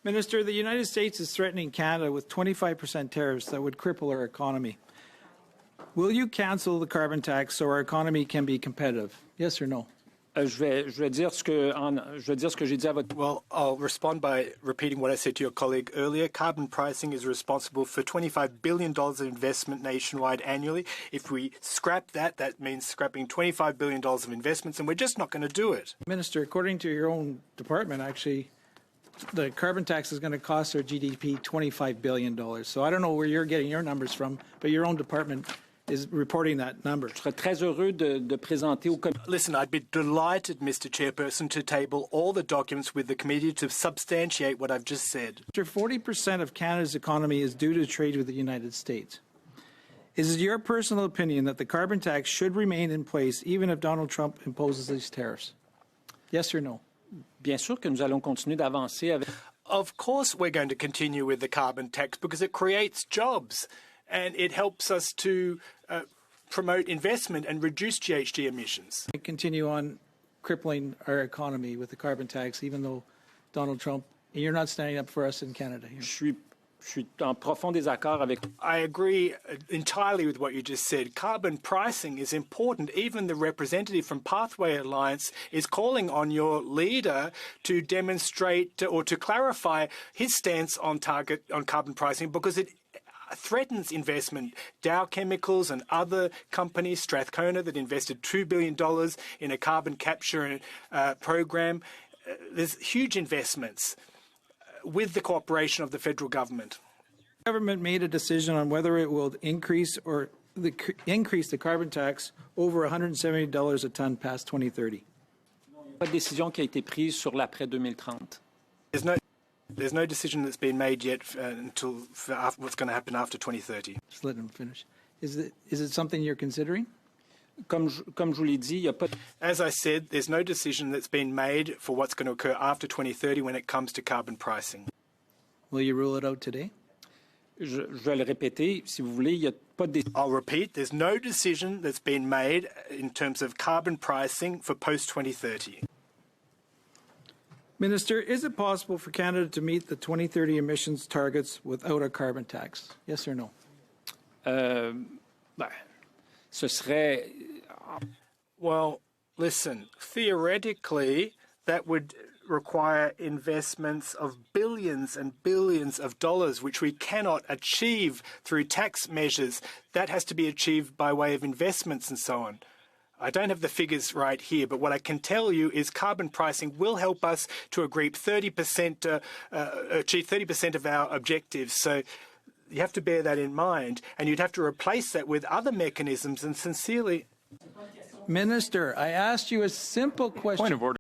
Minister, the United States is threatening Canada with 25% tariffs that would cripple our economy. Will you cancel the carbon tax so our economy can be competitive? Yes or no? Je vais dire ce que j'ai dit à votre... Well, I'll respond by repeating what I said to your colleague earlier. Carbon pricing is responsible for $25 billion of investment nationwide annually. If we scrap that, that means scrapping $25 billion of investments, and we're just not going to do it. Minister, according to your own department, actually, the carbon tax is going to cost our GDP $25 billion. So I don't know where you're getting your numbers from, but your own department is reporting that number. Je serais très heureux de présenter au comité. Listen, I'd be delighted, Mr. Chairperson, to table all the documents with the committee to substantiate what I've just said. 40% of Canada's economy is due to trade with the United States. Is it your personal opinion that the carbon tax should remain in place even if Donald Trump imposes these tariffs? Yes or no? Bien sûr que nous allons continuer d'avancer avec... Of course we're going to continue with the carbon tax because it creates jobs and it helps us to promote investment and reduce GHG emissions. We continue on crippling our economy with the carbon tax, even though Donald Trump, you're not standing up for us in Canada here. Je suis en profond désaccord avec... I agree entirely with what you just said. Carbon pricing is important. Even the representative from Pathway Alliance is calling on your leader to demonstrate or to clarify his stance on carbon pricing because it threatens investment. Dow Chemicals and other companies, Strathcona, that invested $2 billion in a carbon capture program. There's huge investments with the cooperation of the federal government. The government made a decision on whether it will increase the carbon tax over $170 a ton past 2030. Pas de décision qui a été prise sur l'après 2030. There's no decision that's been made yet until what's going to happen after 2030. Just let him finish. Is it something you're considering? Comme je vous l'ai dit, il y a pas... As I said, there's no decision that's been made for what's going to occur after 2030 when it comes to carbon pricing. Will you rule it out today? Je vais le répéter, si vous voulez, il y a pas de... I'll repeat, there's no decision that's been made in terms of carbon pricing for post-2030. Minister, is it possible for Canada to meet the 2030 emissions targets without a carbon tax? Yes or no? Ce serait... Well, listen, theoretically, that would require investments of billions and billions of dollars, which we cannot achieve through tax measures. That has to be achieved by way of investments and so on. I don't have the figures right here, but what I can tell you is carbon pricing will help us to achieve 30% of our objectives. So you have to bear that in mind, and you'd have to replace that with other mechanisms. And sincerely, Minister, I asked you a simple question. Point of order.